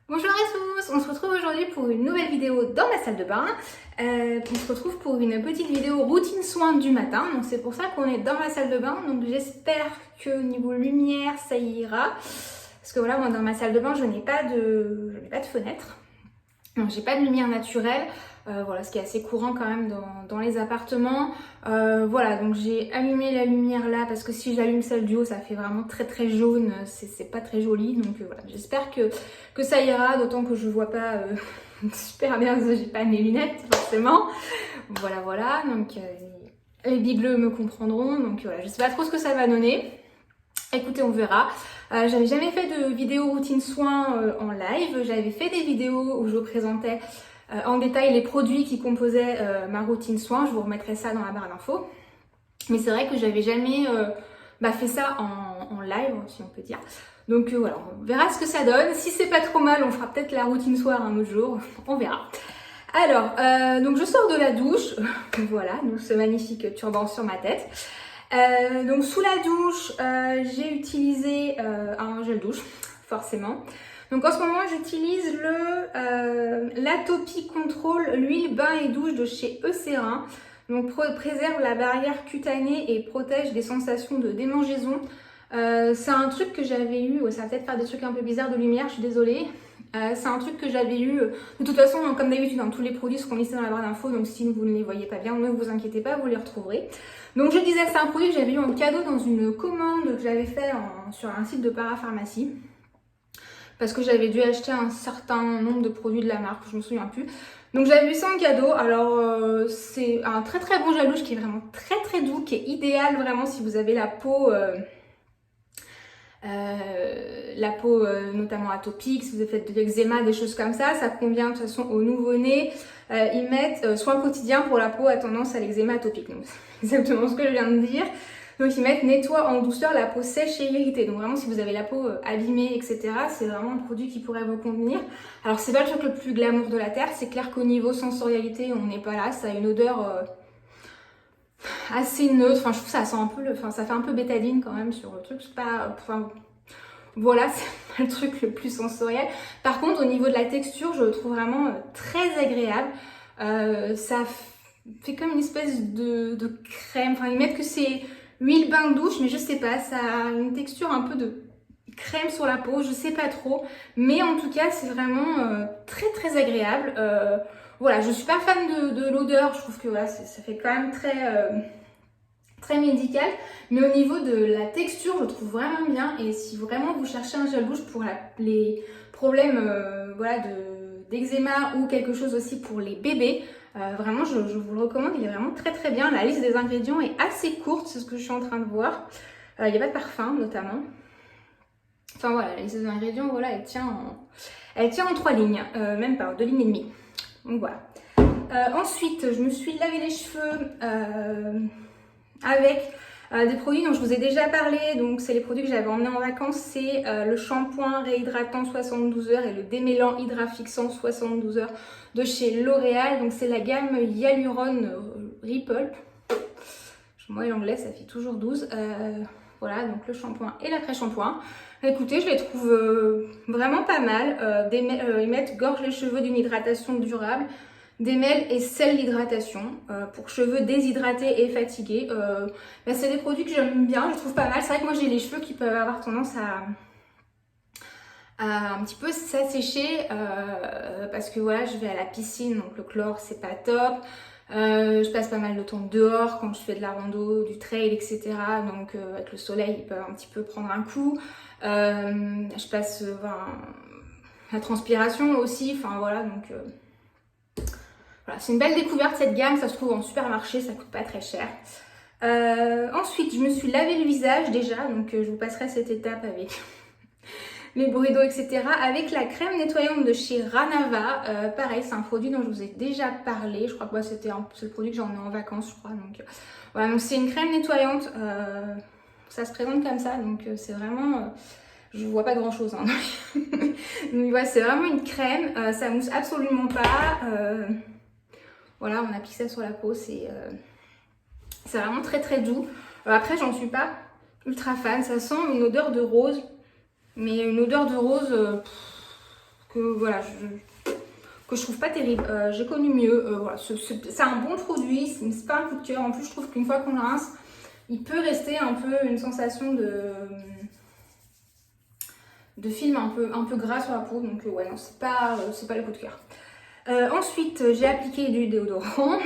Bonjour à tous, on se retrouve aujourd'hui pour une nouvelle vidéo dans ma salle de bain. On se retrouve pour une petite vidéo routine soin du matin. Donc c'est pour ça qu'on est dans ma salle de bain. Donc j'espère que niveau lumière ça ira. Parce que voilà, moi dans ma salle de bain je n'ai pas de fenêtre. Donc j'ai pas de lumière naturelle. Voilà, ce qui est assez courant quand même dans les appartements. Voilà, donc j'ai allumé la lumière là parce que si j'allume celle du haut, ça fait vraiment très jaune, c'est pas très joli. Donc voilà, j'espère que ça ira, d'autant que je vois pas super bien parce que j'ai pas mes lunettes forcément. Voilà, donc les bigleux me comprendront. Donc voilà, je sais pas trop ce que ça va donner. Écoutez, on verra. J'avais jamais fait de vidéo routine soin en live. J'avais fait des vidéos où je présentais en détail les produits qui composaient ma routine soin. Je vous remettrai ça dans la barre d'infos. Mais c'est vrai que j'avais jamais fait ça en live, si on peut dire. Donc voilà, on verra ce que ça donne. Si c'est pas trop mal, on fera peut-être la routine soir un autre jour. On verra. Alors, donc je sors de la douche. Voilà, donc ce magnifique turban sur ma tête. Donc sous la douche, j'ai utilisé un gel douche, forcément. Donc en ce moment, j'utilise l'Atopy Control, l'huile bain et douche de chez Eucerin. Donc préserve la barrière cutanée et protège des sensations de démangeaison. C'est un truc que j'avais eu, ça va peut-être faire des trucs un peu bizarres de lumière, je suis désolée. C'est un truc que j'avais eu, de toute façon, comme d'habitude, tous les produits seront listés dans la barre d'infos, donc si vous ne les voyez pas bien, ne vous inquiétez pas, vous les retrouverez. Donc je disais, c'est un produit que j'avais eu en cadeau dans une commande que j'avais fait sur un site de parapharmacie. Parce que j'avais dû acheter un certain nombre de produits de la marque, je me souviens plus. Donc j'avais eu ça en cadeau. Alors c'est un très bon gel douche qui est vraiment très doux, qui est idéal vraiment si vous avez la peau notamment atopique, si vous faites de l'eczéma, des choses comme ça. Ça convient de toute façon aux nouveau-nés. Ils mettent soin quotidien pour la peau à tendance à l'eczéma atopique. Donc c'est exactement ce que je viens de dire. Donc ils mettent nettoie en douceur la peau sèche et irritée. Donc vraiment si vous avez la peau abîmée, etc., c'est vraiment un produit qui pourrait vous convenir. Alors c'est pas le truc le plus glamour de la terre. C'est clair qu'au niveau sensorialité, on n'est pas là. Ça a une odeur assez neutre. Enfin je trouve que ça sent un peu ça fait un peu bétadine quand même sur le truc. C'est pas... Voilà, c'est pas le truc le plus sensoriel. Par contre, au niveau de la texture, je le trouve vraiment très agréable. Ça fait comme une espèce de crème. Enfin, ils mettent que c'est huile bain douche, mais je sais pas, ça a une texture un peu de crème sur la peau, je sais pas trop. Mais en tout cas, c'est vraiment très agréable. Voilà, je suis pas fan de l'odeur. Je trouve que voilà, ça fait quand même très médical, mais au niveau de la texture, je trouve vraiment bien. Et si vraiment vous cherchez un gel douche pour les problèmes d'eczéma ou quelque chose aussi pour les bébés, vraiment je vous le recommande, il est vraiment très bien. La liste des ingrédients est assez courte, c'est ce que je suis en train de voir. Il n'y a pas de parfum notamment. Enfin voilà, la liste des ingrédients, voilà, elle tient en 3 lignes, même pas, 2 lignes et demie. Donc voilà. Ensuite, je me suis lavé les cheveux avec des produits dont je vous ai déjà parlé. Donc c'est les produits que j'avais emmenés en vacances. C'est le shampoing réhydratant 72 heures et le démêlant hydrafixant 72 heures de chez L'Oréal. Donc c'est la gamme Hyaluron Ripple. Moi l'anglais ça fait toujours 12. Voilà, donc le shampoing et l'après-shampoing. Écoutez, je les trouve vraiment pas mal. Ils mettent gorge les cheveux d'une hydratation durable, démêle et scelle l'hydratation pour cheveux déshydratés et fatigués. C'est des produits que j'aime bien, je trouve pas mal. C'est vrai que moi j'ai les cheveux qui peuvent avoir tendance à un petit peu s'assécher parce que voilà, je vais à la piscine, donc le chlore c'est pas top. Je passe pas mal de temps dehors quand je fais de la rando, du trail, etc. Donc avec le soleil, il peut un petit peu prendre un coup. Je passe la transpiration aussi, enfin voilà, donc voilà, c'est une belle découverte cette gamme, ça se trouve en supermarché, ça coûte pas très cher. Ensuite, je me suis lavé le visage déjà, donc je vous passerai cette étape avec les bruits d'eau, etc. Avec la crème nettoyante de chez Ranava. Pareil, c'est un produit dont je vous ai déjà parlé. Je crois que c'est le produit que j'en ai en vacances, je crois. Donc voilà, donc c'est une crème nettoyante. Ça se présente comme ça, donc c'est vraiment... je vois pas grand chose. Hein. Donc voilà, c'est vraiment une crème. Ça mousse absolument pas. Voilà, on applique ça sur la peau. C'est vraiment très doux. Après, j'en suis pas ultra fan. Ça sent une odeur de rose. Mais une odeur de rose que voilà, que je trouve pas terrible. J'ai connu mieux. Voilà, c'est un bon produit, c'est pas un coup de cœur. En plus, je trouve qu'une fois qu'on le rince, il peut rester un peu une sensation de film un peu gras sur la peau. Donc ouais, non, c'est pas le coup de cœur. Ensuite, j'ai appliqué du déodorant.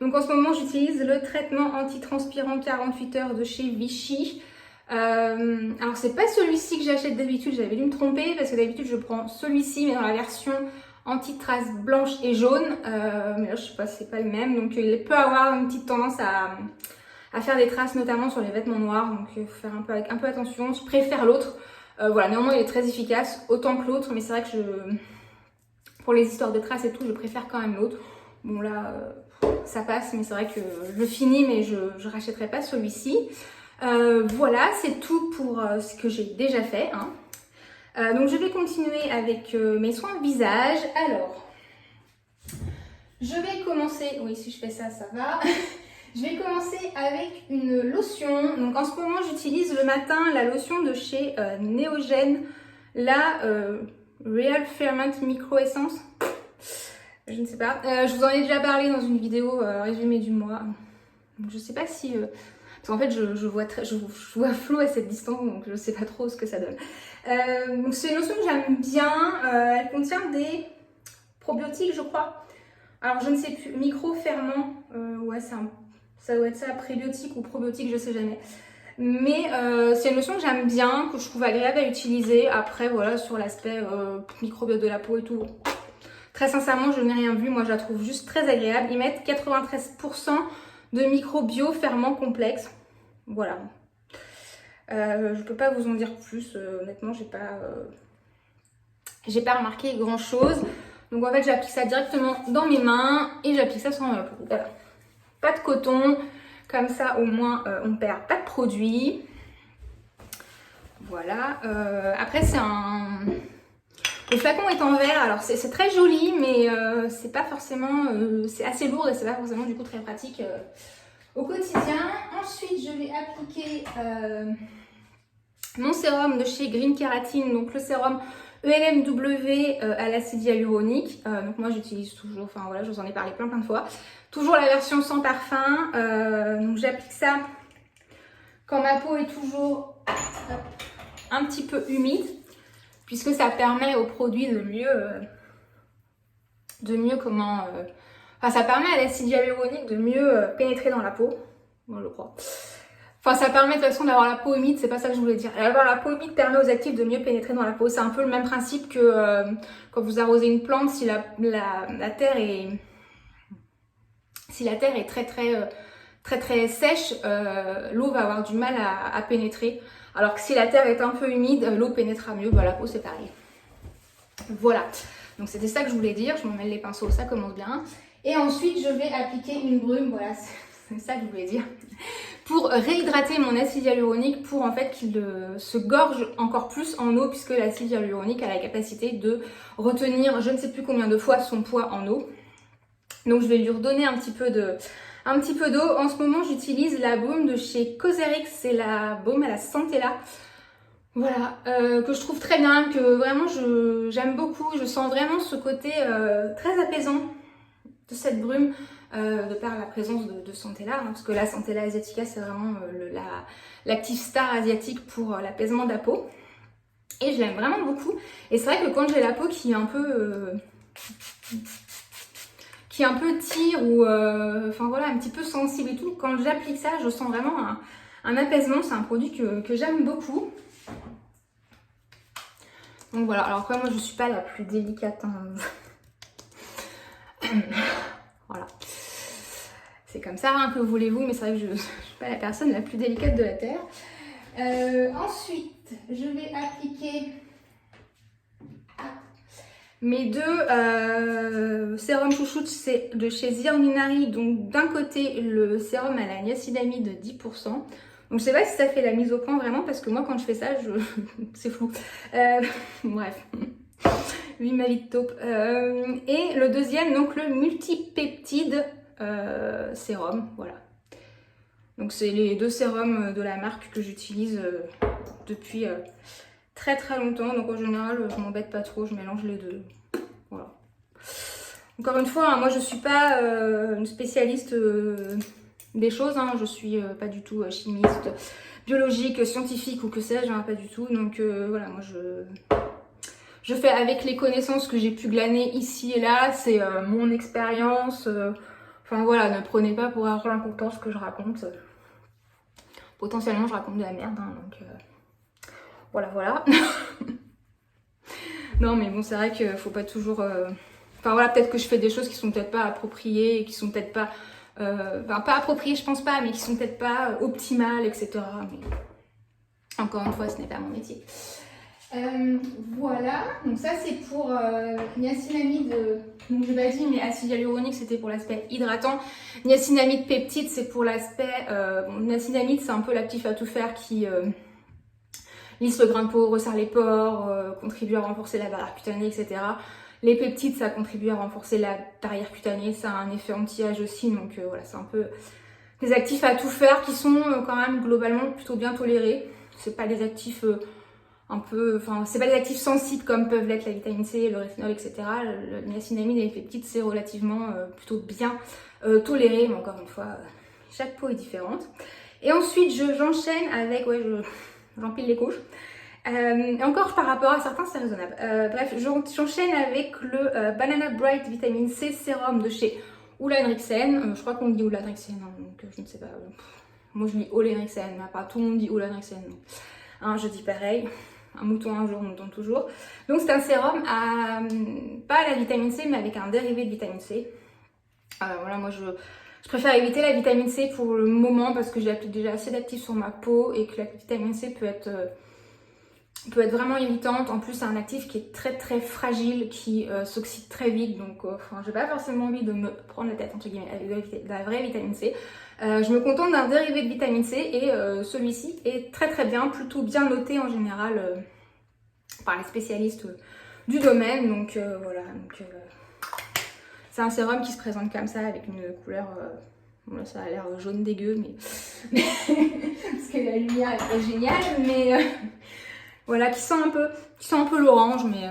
Donc en ce moment, j'utilise le traitement antitranspirant 48 heures de chez Vichy. Alors c'est pas celui-ci que j'achète d'habitude, j'avais dû me tromper parce que d'habitude je prends celui-ci mais dans la version anti-trace blanche et jaune. Mais là je sais pas, c'est pas le même. Donc il peut avoir une petite tendance à faire des traces, notamment sur les vêtements noirs. Donc il faut faire un peu attention. Je préfère l'autre. Voilà, néanmoins il est très efficace, autant que l'autre, mais c'est vrai que pour les histoires de traces et tout, je préfère quand même l'autre. Bon là, ça passe, mais c'est vrai que je le finis, mais je rachèterai pas celui-ci. Voilà, c'est tout pour ce que j'ai déjà fait. Hein. Donc je vais continuer avec mes soins de visage. Alors, je vais commencer, oui si je fais ça, ça va. Je vais commencer avec une lotion. Donc en ce moment, j'utilise le matin la lotion de chez Neogen, la Real Ferment Micro Essence. Je ne sais pas. Je vous en ai déjà parlé dans une vidéo résumé du mois. Donc, je ne sais pas si... parce qu'en fait, je vois flou à cette distance, donc je ne sais pas trop ce que ça donne. Donc c'est une lotion que j'aime bien. Elle contient des probiotiques, je crois. Alors je ne sais plus. Micro-ferment. Ouais, ça doit être ça, prébiotique ou probiotique, je ne sais jamais. Mais c'est une lotion que j'aime bien, que je trouve agréable à utiliser. Après, voilà, sur l'aspect microbiote de la peau et tout. Très sincèrement, je n'ai rien vu. Moi, je la trouve juste très agréable. Ils mettent 93% de microbio ferment complexe. Voilà. Je peux pas vous en dire plus. Honnêtement, j'ai pas remarqué grand chose. Donc en fait, j'applique ça directement dans mes mains et j'applique ça sur ma peau. Voilà. Pas de coton. Comme ça, au moins, on perd pas de produit. Voilà. Après, c'est un... Le flacon est en verre, alors c'est très joli, mais c'est pas forcément... c'est assez lourd et c'est pas forcément du coup très pratique au quotidien. Ensuite, je vais appliquer mon sérum de chez Green Kératine, donc le sérum ELMW à l'acide hyaluronique. Donc moi, j'utilise toujours, enfin voilà, je vous en ai parlé plein de fois. Toujours la version sans parfum. Donc j'applique ça quand ma peau est toujours un petit peu humide, puisque ça permet au produit de mieux comment... Enfin, ça permet à l'acide hyaluronique de mieux pénétrer dans la peau, moi je crois. Enfin, ça permet de toute façon d'avoir la peau humide, c'est pas ça que je voulais dire. Avoir la peau humide permet aux actifs de mieux pénétrer dans la peau. C'est un peu le même principe que quand vous arrosez une plante, si la terre est... Si la terre est très sèche, l'eau va avoir du mal à pénétrer. Alors que si la terre est un peu humide, l'eau pénétrera mieux. Bah, la peau, c'est pareil. Voilà. Donc c'était ça que je voulais dire. Je m'en mêle les pinceaux, ça commence bien. Et ensuite, je vais appliquer une brume. Voilà, c'est ça que je voulais dire. Pour réhydrater mon acide hyaluronique, pour en fait qu'il se gorge encore plus en eau, puisque l'acide hyaluronique a la capacité de retenir je ne sais plus combien de fois son poids en eau. Donc je vais lui redonner un petit peu d'eau. En ce moment, j'utilise la baume de chez Cosrx, c'est la baume à la Centella. Voilà, que je trouve très bien, que vraiment j'aime beaucoup. Je sens vraiment ce côté très apaisant de cette brume, de par la présence de Centella, hein, parce que la Centella asiatica, c'est vraiment l'active star asiatique pour l'apaisement de la peau. Et je l'aime vraiment beaucoup. Et c'est vrai que quand j'ai la peau qui est un peu... tire ou enfin voilà, un petit peu sensible et tout, quand j'applique ça, je sens vraiment un apaisement. C'est un produit que j'aime beaucoup. Donc voilà, alors après moi je suis pas la plus délicate, hein. Voilà, c'est comme ça, hein, que voulez-vous, mais c'est vrai que je suis pas la personne la plus délicate de la terre. Ensuite, je vais appliquer mes deux sérums chouchoutes, c'est de chez The Ordinary. Donc d'un côté le sérum à la niacinamide de 10%. Donc je sais pas si ça fait la mise au point vraiment, parce que moi quand je fais ça, c'est flou. Bref, oui, ma vie de taupe. Et le deuxième, donc le multipeptide sérum, voilà. Donc c'est les deux sérums de la marque que j'utilise depuis très très longtemps. Donc en général, je m'embête pas trop, je mélange les deux. Voilà. Encore une fois, hein, moi je suis pas une spécialiste des choses, hein. Je suis pas du tout chimiste, biologique, scientifique ou que sais-je, hein, pas du tout. Donc voilà, moi je fais avec les connaissances que j'ai pu glaner ici et là, c'est mon expérience. Enfin voilà, ne prenez pas pour argent comptant ce que je raconte. Potentiellement je raconte de la merde, hein, donc voilà voilà. Non mais bon, c'est vrai qu'il faut pas toujours... Enfin voilà, peut-être que je fais des choses qui sont peut-être pas appropriées, et qui sont peut-être pas... Enfin pas appropriées je pense pas, mais qui sont peut-être pas optimales, etc. Mais encore une fois, ce n'est pas mon métier. Voilà, donc ça c'est pour niacinamide, donc je l'ai pas dit, mais acide hyaluronique c'était pour l'aspect hydratant. Niacinamide peptide c'est pour l'aspect... bon, niacinamide c'est un peu l'actif à tout faire qui lisse le grain de peau, resserre les pores, contribue à renforcer la barrière cutanée, etc. Les peptides ça contribue à renforcer la barrière cutanée, ça a un effet anti-âge aussi, donc voilà, c'est un peu des actifs à tout faire qui sont quand même globalement plutôt bien tolérés. C'est pas des actifs... un peu, enfin, c'est pas des actifs sensibles comme peuvent l'être la vitamine C, le rétinol, etc. Le niacinamide et les peptides, c'est relativement plutôt bien toléré, mais encore une fois, chaque peau est différente. Et ensuite, j'enchaîne avec, ouais, j'empile les couches. Et encore par rapport à certains, c'est raisonnable. Bref, j'enchaîne avec le Banana Bright Vitamine C Sérum de chez Ulanrixen. Je crois qu'on dit Ulanrixen, hein, donc je ne sais pas. Moi, je dis Ulanrixen, mais pas tout le monde dit Ulanrixen. Hein, je dis pareil. Un mouton un jour, mouton toujours. Donc c'est un sérum à, pas à la vitamine C, mais avec un dérivé de vitamine C. Voilà, moi je préfère éviter la vitamine C pour le moment parce que j'ai déjà assez d'actifs sur ma peau et que la vitamine C peut être vraiment irritante. En plus c'est un actif qui est très très fragile, qui s'oxyde très vite. Donc enfin, j'ai pas forcément envie de me prendre la tête entre guillemets avec la vraie vitamine C. Je me contente d'un dérivé de vitamine C et celui-ci est très très bien, plutôt bien noté en général par les spécialistes du domaine. Donc voilà, c'est un sérum qui se présente comme ça avec une couleur, bon là ça a l'air jaune dégueu, mais parce que la lumière est pas géniale, mais voilà, qui sent un peu l'orange, mais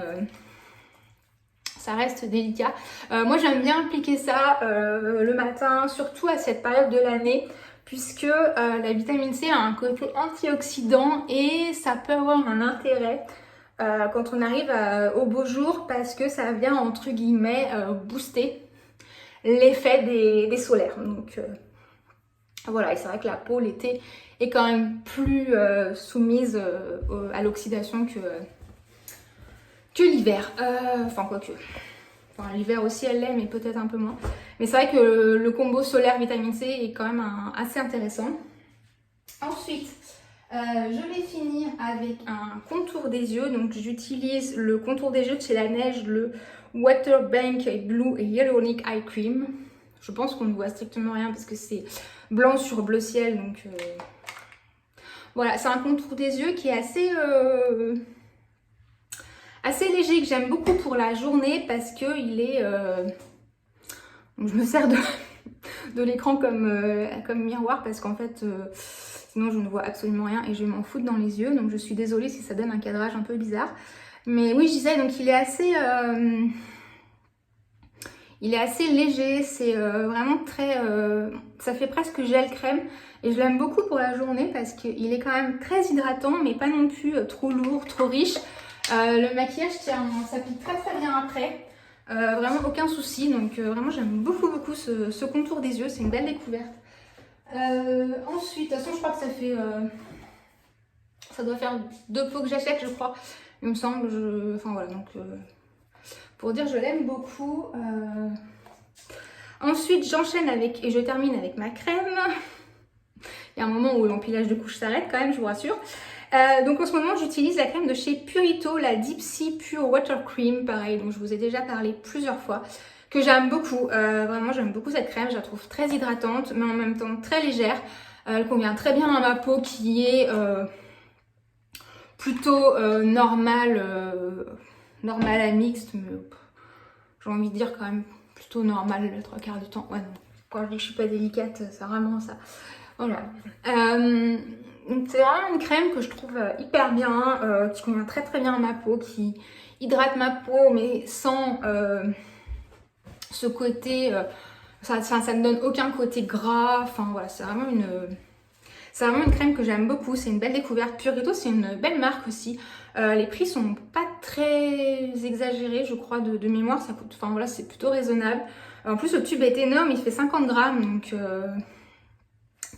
ça reste délicat. Moi j'aime bien appliquer ça le matin, surtout à cette période de l'année, puisque la vitamine C a un côté antioxydant et ça peut avoir un intérêt quand on arrive au beau jour, parce que ça vient entre guillemets booster l'effet des solaires. Donc voilà, et c'est vrai que la peau l'été est quand même plus soumise à l'oxydation que l'hiver. Enfin quoique. Enfin, l'hiver aussi elle l'est, mais peut-être un peu moins. Mais c'est vrai que le combo solaire vitamine C est quand même assez intéressant. Ensuite, je vais finir avec un contour des yeux. Donc j'utilise le contour des yeux de chez La Neige, le Water Bank Blue Hyaluronic Eye Cream. Je pense qu'on ne voit strictement rien parce que c'est blanc sur bleu ciel. Donc voilà, c'est un contour des yeux qui est assez léger, que j'aime beaucoup pour la journée parce que il est... Donc je me sers de l'écran comme miroir parce qu'en fait... sinon je ne vois absolument rien et je vais m'en foutre dans les yeux. Donc je suis désolée si ça donne un cadrage un peu bizarre. Mais oui, je disais, donc il est assez léger. C'est vraiment très... ça fait presque gel crème. Et je l'aime beaucoup pour la journée parce qu'il est quand même très hydratant, mais pas non plus trop lourd, trop riche. Le maquillage s'applique très très bien après. Vraiment aucun souci. Donc vraiment j'aime beaucoup beaucoup ce contour des yeux. C'est une belle découverte. Ensuite, de toute façon, je crois que ça doit faire 2 pots que j'achète, je crois. Il me semble, enfin voilà, donc pour dire je l'aime beaucoup. Ensuite, j'enchaîne avec, et je termine avec ma crème. Il y a un moment où l'empilage de couches s'arrête quand même, je vous rassure. Donc en ce moment, j'utilise la crème de chez Purito, la Deep Sea Pure Water Cream, pareil, dont je vous ai déjà parlé plusieurs fois, que j'aime beaucoup. Vraiment, j'aime beaucoup cette crème, je la trouve très hydratante, mais en même temps très légère. Elle convient très bien à ma peau qui est plutôt normale à mixte, mais j'ai envie de dire quand même plutôt normale le 3/4 du temps. Ouais, non. Quand je dis que je suis pas délicate, c'est vraiment ça. Voilà. Donc c'est vraiment une crème que je trouve hyper bien, qui convient très très bien à ma peau, qui hydrate ma peau mais sans ce côté, ça ne donne aucun côté gras, enfin voilà, c'est vraiment une crème que j'aime beaucoup, c'est une belle découverte. Purito, c'est une belle marque aussi. Les prix sont pas très exagérés, je crois, de mémoire, ça coûte, enfin voilà, c'est plutôt raisonnable. En plus, le tube est énorme, il fait 50 grammes, donc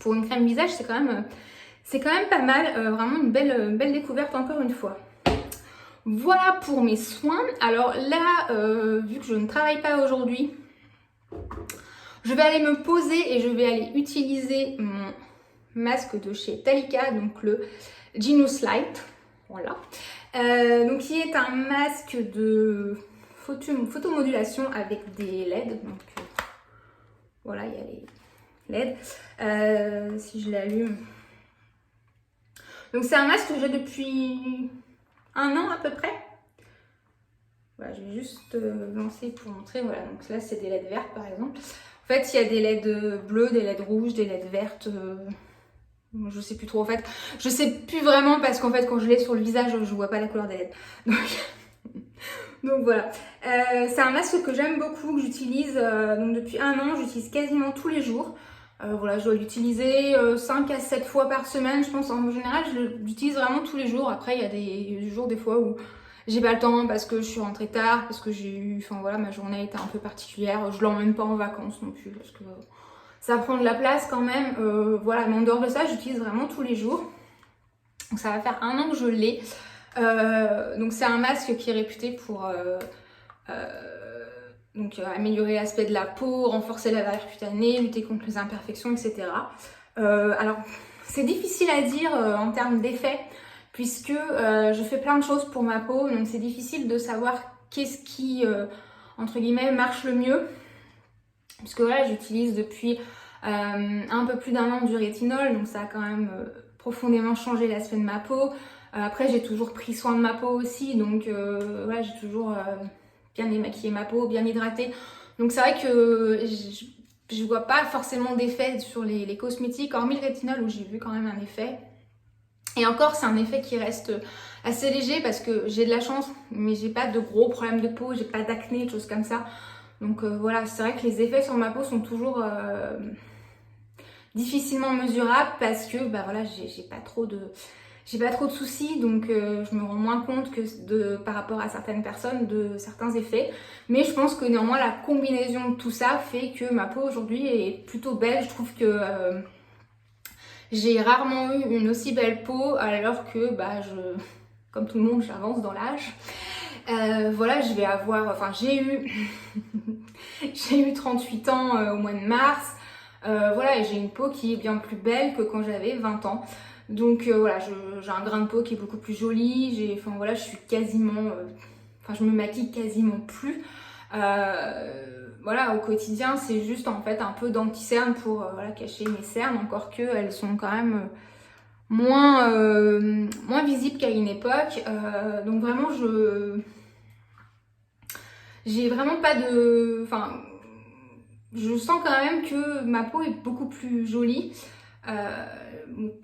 pour une crème visage, c'est quand même pas mal. Vraiment une belle découverte encore une fois. Voilà pour mes soins. Alors là, vu que je ne travaille pas aujourd'hui, je vais aller me poser et je vais aller utiliser mon masque de chez Talika, donc le Genius Light. Voilà. Donc qui est un masque de photomodulation avec des LED. Donc voilà, il y a les LED. Si je l'allume. Donc c'est un masque que j'ai depuis 1 an à peu près. Voilà, je vais juste lancer pour montrer. Voilà, donc là c'est des LED vertes par exemple. En fait, il y a des LED bleues, des LED rouges, des LED vertes. Je sais plus trop en fait. Je sais plus vraiment parce qu'en fait quand je l'ai sur le visage, je vois pas la couleur des LED. Donc voilà. C'est un masque que j'aime beaucoup, que j'utilise donc depuis 1 an. J'utilise quasiment tous les jours. Voilà, je dois l'utiliser 5 à 7 fois par semaine. Je pense en général, je l'utilise vraiment tous les jours. Après, il y a des jours, des fois où j'ai pas le temps parce que je suis rentrée tard, parce que enfin voilà, ma journée était un peu particulière. Je l'emmène pas en vacances non plus parce que ça prend de la place quand même. Voilà, mais en dehors de ça, j'utilise vraiment tous les jours. Donc ça va faire 1 an que je l'ai. Donc c'est un masque qui est réputé pour améliorer l'aspect de la peau, renforcer la barrière cutanée, lutter contre les imperfections, etc. Alors c'est difficile à dire en termes d'effet, puisque je fais plein de choses pour ma peau, donc c'est difficile de savoir qu'est-ce qui, entre guillemets, marche le mieux. Puisque voilà, j'utilise depuis un peu plus d'1 an du rétinol, donc ça a quand même profondément changé l'aspect de ma peau. Après, j'ai toujours pris soin de ma peau aussi, donc voilà, j'ai toujours bien démaquillé ma peau, bien hydratée. Donc c'est vrai que je vois pas forcément d'effet sur les cosmétiques, hormis le rétinol où j'ai vu quand même un effet. Et encore, c'est un effet qui reste assez léger parce que j'ai de la chance, mais j'ai pas de gros problèmes de peau, j'ai pas d'acné, de choses comme ça. Donc voilà, c'est vrai que les effets sur ma peau sont toujours difficilement mesurables parce que bah voilà, j'ai pas trop de soucis, donc je me rends moins compte que par rapport à certaines personnes de certains effets. Mais je pense que néanmoins la combinaison de tout ça fait que ma peau aujourd'hui est plutôt belle. Je trouve que j'ai rarement eu une aussi belle peau alors que bah comme tout le monde, j'avance dans l'âge. Voilà, je vais avoir, enfin j'ai eu 38 ans au mois de mars. Voilà, et j'ai une peau qui est bien plus belle que quand j'avais 20 ans. Donc voilà, j'ai un grain de peau qui est beaucoup plus joli. Enfin voilà, je suis quasiment, enfin je me maquille quasiment plus. Voilà, au quotidien, c'est juste en fait un peu d'anti-cerne pour voilà, cacher mes cernes, encore que elles sont quand même moins visibles qu'à une époque. Donc vraiment, j'ai vraiment pas de... Enfin, je sens quand même que ma peau est beaucoup plus jolie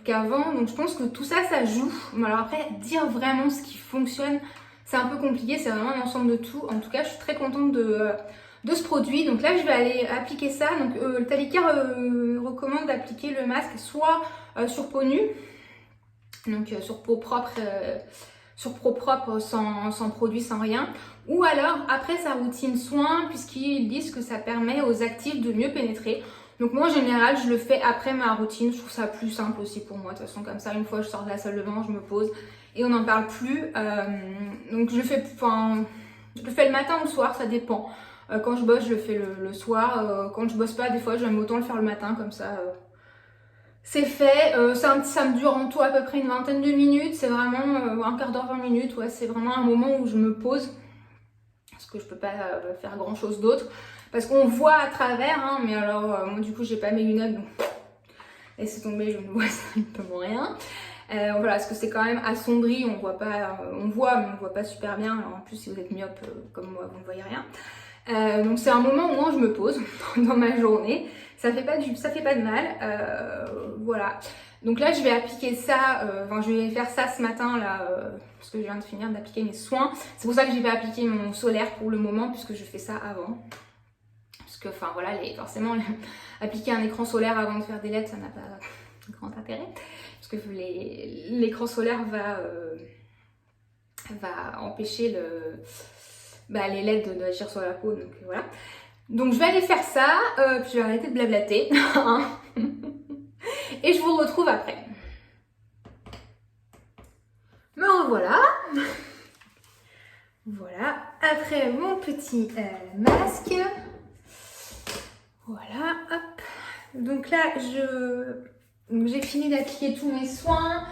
qu'avant. Donc je pense que tout ça, ça joue. Alors après, dire vraiment ce qui fonctionne, c'est un peu compliqué. C'est vraiment un ensemble de tout. En tout cas, je suis très contente de ce produit. Donc là, je vais aller appliquer ça. Donc le Talika recommande d'appliquer le masque soit sur peau nue, donc sur peau propre... sans produit, sans rien, ou alors après sa routine soin, puisqu'ils disent que ça permet aux actifs de mieux pénétrer. Donc moi en général je le fais après ma routine, je trouve ça plus simple aussi pour moi. De toute façon comme ça, une fois je sors de la salle de bain, je me pose et on n'en parle plus. Donc je le fais le matin ou le soir, ça dépend. Quand je bosse je le fais le soir, quand je bosse pas des fois j'aime autant le faire le matin comme ça. C'est fait, ça me dure en tout à peu près une vingtaine de minutes, c'est vraiment un quart d'heure, 20 minutes, ouais, c'est vraiment un moment où je me pose, parce que je peux pas faire grand chose d'autre, parce qu'on voit à travers, hein, mais alors moi du coup j'ai pas mes lunettes, donc laissez tomber, je ne vois strictement rien. Voilà, parce que c'est quand même assombri, on voit pas, on voit mais on voit pas super bien, alors en plus si vous êtes myope comme moi vous ne voyez rien. Donc c'est un moment où moi je me pose dans ma journée, ça fait pas de mal, voilà. Donc là, je vais appliquer ça, je vais faire ça ce matin là, parce que je viens de finir d'appliquer mes soins. C'est pour ça que j'ai pas appliqué mon solaire pour le moment, puisque je fais ça avant. Parce que, enfin voilà, forcément, appliquer un écran solaire avant de faire des LED, ça n'a pas grand intérêt. Parce que l'écran solaire va empêcher les LED d'agir sur la peau, donc voilà. Donc je vais aller faire ça, puis je vais arrêter de blablater. Et je vous retrouve après. Me revoilà. Voilà, après mon petit masque. Voilà, hop. Donc là, j'ai fini d'appliquer tous mes soins.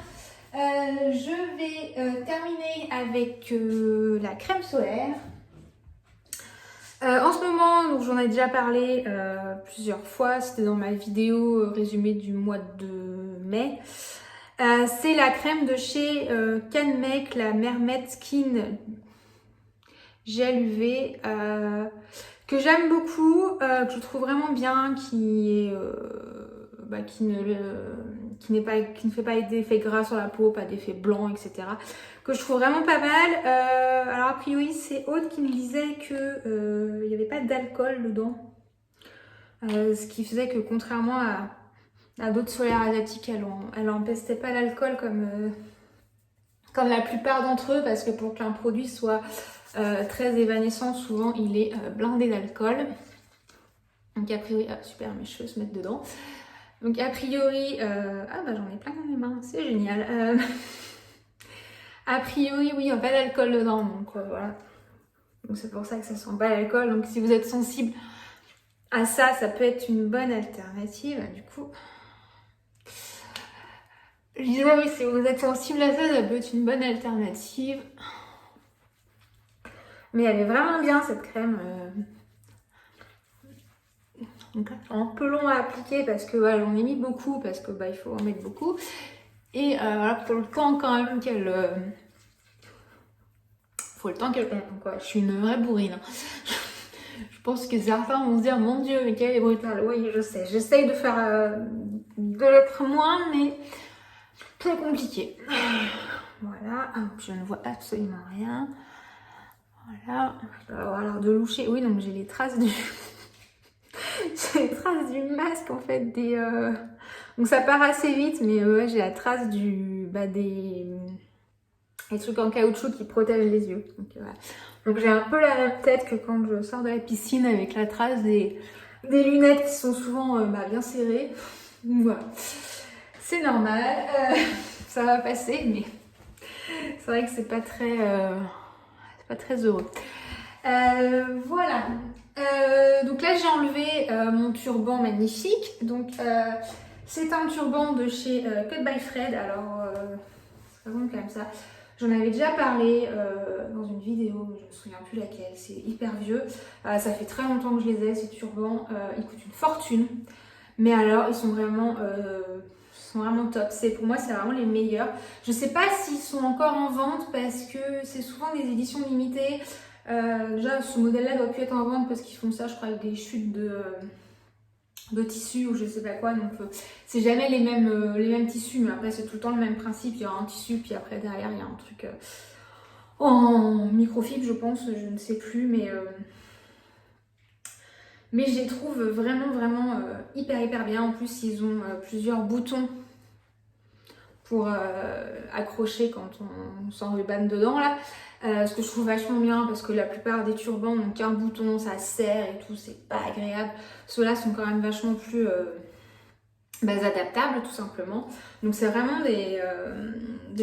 Je vais terminer avec la crème solaire. En ce moment, donc j'en ai déjà parlé plusieurs fois, c'était dans ma vidéo résumée du mois de mai. C'est la crème de chez Canmake, la Mermaid Skin Gel UV, que j'aime beaucoup, que je trouve vraiment bien, qui ne fait pas d'effet gras sur la peau, pas d'effet blanc, etc. Que je trouve vraiment pas mal. Alors a priori c'est Aude qui me disait que il n'y avait pas d'alcool dedans. Ce qui faisait que contrairement à d'autres solaires asiatiques, elle empestait pas l'alcool comme la plupart d'entre eux, parce que pour qu'un produit soit très évanescent, souvent il est blindé d'alcool. Donc a priori, ah super, mes cheveux se mettent dedans. Donc a priori, j'en ai plein dans mes mains, c'est génial. A priori, oui, il n'y a pas d'alcool dedans, donc voilà. Donc c'est pour ça que ça sent pas l'alcool. Donc si vous êtes sensible à ça, ça peut être une bonne alternative. Du coup, je disais oui, si vous êtes sensible à ça, ça peut être une bonne alternative. Mais elle est vraiment bien cette crème. Donc un peu long à appliquer parce que voilà, j'en ai mis beaucoup, parce que il faut en mettre beaucoup. Et voilà, pour le temps quand même qu'elle... faut le temps qu'elle... Je suis une vraie bourrine. Hein. Je pense que certains vont se dire, mon Dieu, mais quelle est brutale. Oui, je sais. J'essaye de faire... de l'être moins, mais très compliqué. Voilà. Je ne vois absolument rien. Voilà. Je vais avoir l'air de loucher. Oui, donc j'ai les traces du... j'ai les traces du masque, en fait, donc ça part assez vite, mais ouais, j'ai la trace des trucs en caoutchouc qui protègent les yeux. Donc, voilà. Donc j'ai un peu la même tête que quand je sors de la piscine, avec la trace des lunettes qui sont souvent bien serrées. Donc, voilà. C'est normal, ça va passer, mais c'est vrai que c'est pas très heureux. Voilà. Donc là j'ai enlevé mon turban magnifique. Donc c'est un turban de chez Cut by Fred. Alors c'est vraiment comme ça. J'en avais déjà parlé dans une vidéo, mais je me souviens plus laquelle. C'est hyper vieux. Ça fait très longtemps que je les ai, ces turbans. Ils coûtent une fortune. Mais alors ils sont vraiment top. Pour moi c'est vraiment les meilleurs. Je sais pas s'ils sont encore en vente parce que c'est souvent des éditions limitées. Déjà ce modèle là doit plus être en vente parce qu'ils font ça je crois avec des chutes de tissus ou je sais pas quoi, donc c'est jamais les mêmes tissus, mais après c'est tout le temps le même principe. Il y a un tissu puis après derrière il y a un truc en microfibre je pense, je ne sais plus, mais je les trouve vraiment hyper bien. En plus ils ont plusieurs boutons pour accrocher quand on s'enrubane dedans là. Ce que je trouve vachement bien, parce que la plupart des turbans n'ont qu'un bouton, ça serre et tout, c'est pas agréable. Ceux-là sont quand même vachement plus adaptables tout simplement. Donc c'est vraiment des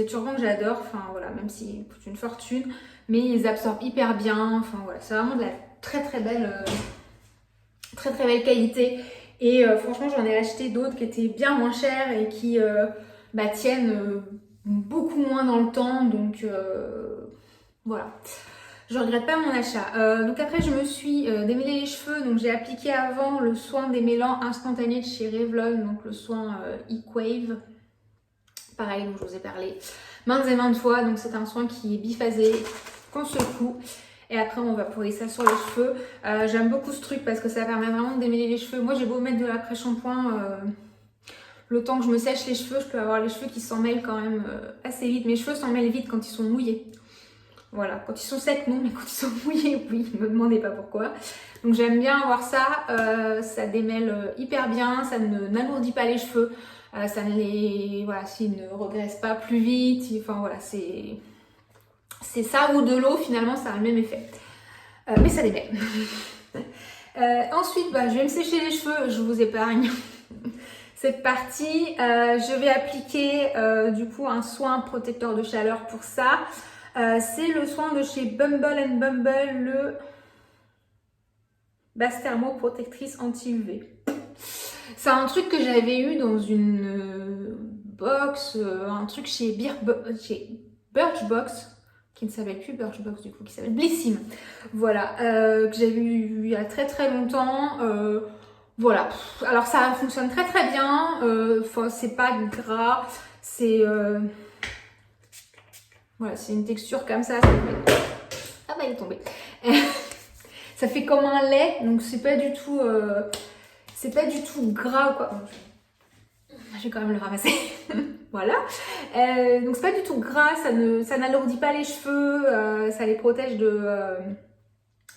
turbans que j'adore, enfin voilà, même s'ils coûtent une fortune, mais ils absorbent hyper bien, enfin voilà, c'est vraiment de la très belle qualité. Et franchement j'en ai acheté d'autres qui étaient bien moins chers et qui tiennent beaucoup moins dans le temps, donc voilà, je regrette pas mon achat. Donc après je me suis démêlé les cheveux, donc j'ai appliqué avant le soin démêlant instantané de chez Revlon, donc le soin Equave, pareil dont je vous ai parlé maintes et maintes fois. Donc c'est un soin qui est biphasé, qu'on secoue et après on va poser ça sur les cheveux. J'aime beaucoup ce truc parce que ça permet vraiment de démêler les cheveux. Moi j'ai beau mettre de l'après-shampoing, le temps que je me sèche les cheveux, je peux avoir les cheveux qui s'en mêlent quand même assez vite. Mes cheveux s'en mêlent vite quand ils sont mouillés. Voilà, quand ils sont secs, non, mais quand ils sont mouillés, oui, ne me demandez pas pourquoi. Donc j'aime bien avoir ça, ça démêle hyper bien, ça n'alourdit pas les cheveux, ça ne les, voilà, s'ils ne regraissent pas plus vite, enfin voilà, c'est ça ou de l'eau, finalement ça a le même effet. Mais ça démêle. Ensuite, je vais me sécher les cheveux, je vous épargne cette partie. Je vais appliquer du coup un soin protecteur de chaleur pour ça. C'est le soin de chez Bumble Bumble, le base thermo protectrice anti-UV. C'est un truc que j'avais eu dans une box, un truc chez Birchbox, qui ne s'appelle plus Birchbox du coup, qui s'appelle Blissim. Voilà, que j'avais eu il y a très très longtemps. Voilà, alors ça fonctionne très très bien, c'est pas gras, c'est... Voilà, c'est une texture comme ça. Ah bah il est tombé. Ça fait comme un lait, donc c'est pas du tout gras ou quoi. Je vais quand même le ramasser. Voilà. Donc c'est pas du tout gras, ça n'alourdit pas les cheveux, ça les protège de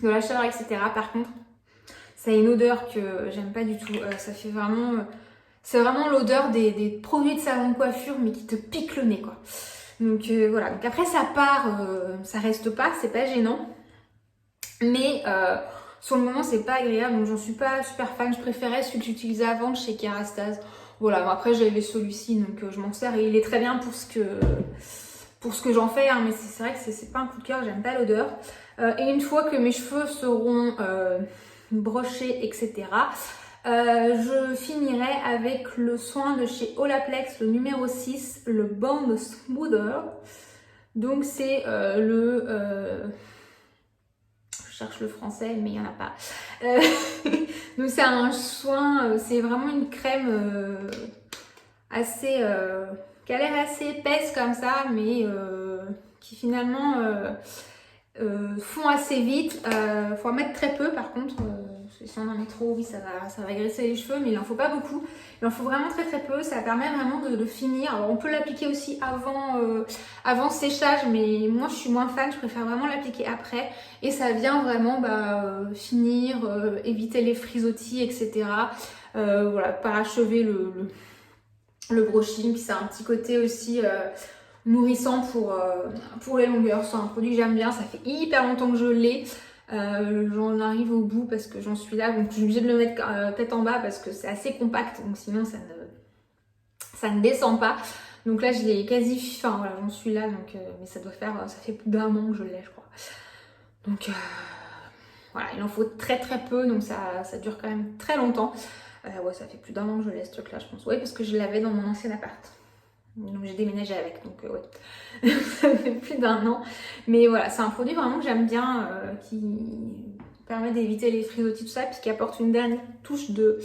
la chaleur, etc. Par contre, ça a une odeur que j'aime pas du tout. Ça fait vraiment... c'est vraiment l'odeur des produits de salon de coiffure, mais qui te pique le nez, quoi. Donc voilà, donc après ça part, ça reste pas, c'est pas gênant. Mais sur le moment c'est pas agréable, donc j'en suis pas super fan. Je préférais celui que j'utilisais avant de chez Kerastase. Voilà, bon, après j'avais celui-ci, donc je m'en sers et il est très bien pour ce que j'en fais, hein, mais c'est vrai que c'est pas un coup de cœur, j'aime pas l'odeur. Et une fois que mes cheveux seront brochés, etc., je finirai avec le soin de chez Olaplex, le numéro 6, le Bond Smoother. Donc c'est je cherche le français mais il n'y en a pas. Donc c'est un soin, c'est vraiment une crème assez, qui a l'air assez épaisse comme ça, mais qui finalement fond assez vite. Faut en mettre très peu par contre. Si on en met trop, oui, ça va graisser les cheveux, mais il en faut pas beaucoup. Il en faut vraiment très très peu. Ça permet vraiment de finir. Alors on peut l'appliquer aussi avant séchage, mais moi je suis moins fan. Je préfère vraiment l'appliquer après. Et ça vient vraiment finir, éviter les frisottis, etc. Voilà, parachever le brushing. Puis ça a un petit côté aussi nourrissant pour les longueurs. C'est un produit que j'aime bien. Ça fait hyper longtemps que je l'ai. J'en arrive au bout parce que j'en suis là, donc je suis obligée de le mettre tête en bas parce que c'est assez compact, donc sinon ça ne descend pas. Donc là je l'ai quasi, enfin voilà, j'en suis là, donc mais ça fait plus d'1 an que je l'ai, je crois. Donc voilà, il en faut très très peu, donc ça dure quand même très longtemps. Ouais, ça fait plus d'1 an que je l'ai ce truc là, je pense. Ouais, parce que je l'avais dans mon ancien appart. Donc j'ai déménagé avec, donc ouais, ça fait plus d'1 an. Mais voilà, c'est un produit vraiment que j'aime bien, qui permet d'éviter les frisottis, tout ça, puis qui apporte une dernière touche de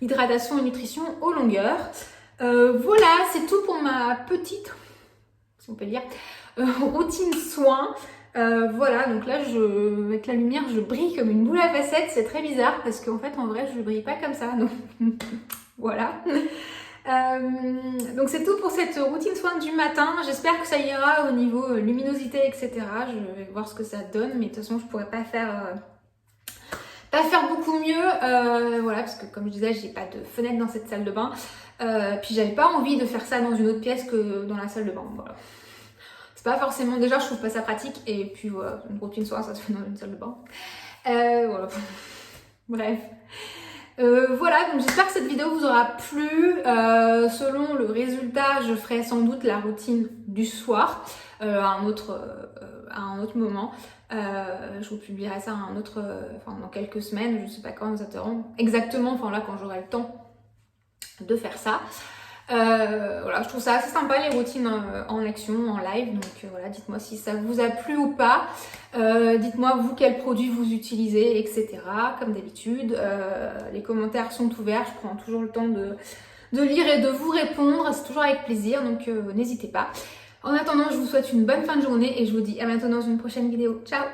hydratation et nutrition aux longueurs. Voilà, c'est tout pour ma petite, si on peut dire, routine soin. Voilà, donc là, avec la lumière, je brille comme une boule à facettes. C'est très bizarre parce qu'en fait, en vrai, je brille pas comme ça. Donc voilà. Donc c'est tout pour cette routine soin du matin. J'espère que ça ira au niveau luminosité, etc. Je vais voir ce que ça donne, mais de toute façon je pourrais pas faire beaucoup mieux, voilà, parce que comme je disais, j'ai pas de fenêtre dans cette salle de bain, puis j'avais pas envie de faire ça dans une autre pièce que dans la salle de bain. Voilà, c'est pas forcément, déjà je trouve pas ça pratique, et puis voilà, une routine soin ça se fait dans une salle de bain. Voilà, bref. Voilà, donc j'espère que cette vidéo vous aura plu. Selon le résultat, je ferai sans doute la routine du soir à un autre moment. Je vous publierai ça dans quelques semaines, je sais pas quand exactement, enfin là quand j'aurai le temps de faire ça. Voilà, je trouve ça assez sympa les routines en action, en live, donc voilà, dites-moi si ça vous a plu ou pas. Dites-moi vous quels produits vous utilisez, etc. Comme d'habitude, les commentaires sont ouverts, je prends toujours le temps de lire et de vous répondre, c'est toujours avec plaisir, donc n'hésitez pas. En attendant, je vous souhaite une bonne fin de journée et je vous dis à bientôt dans une prochaine vidéo. Ciao!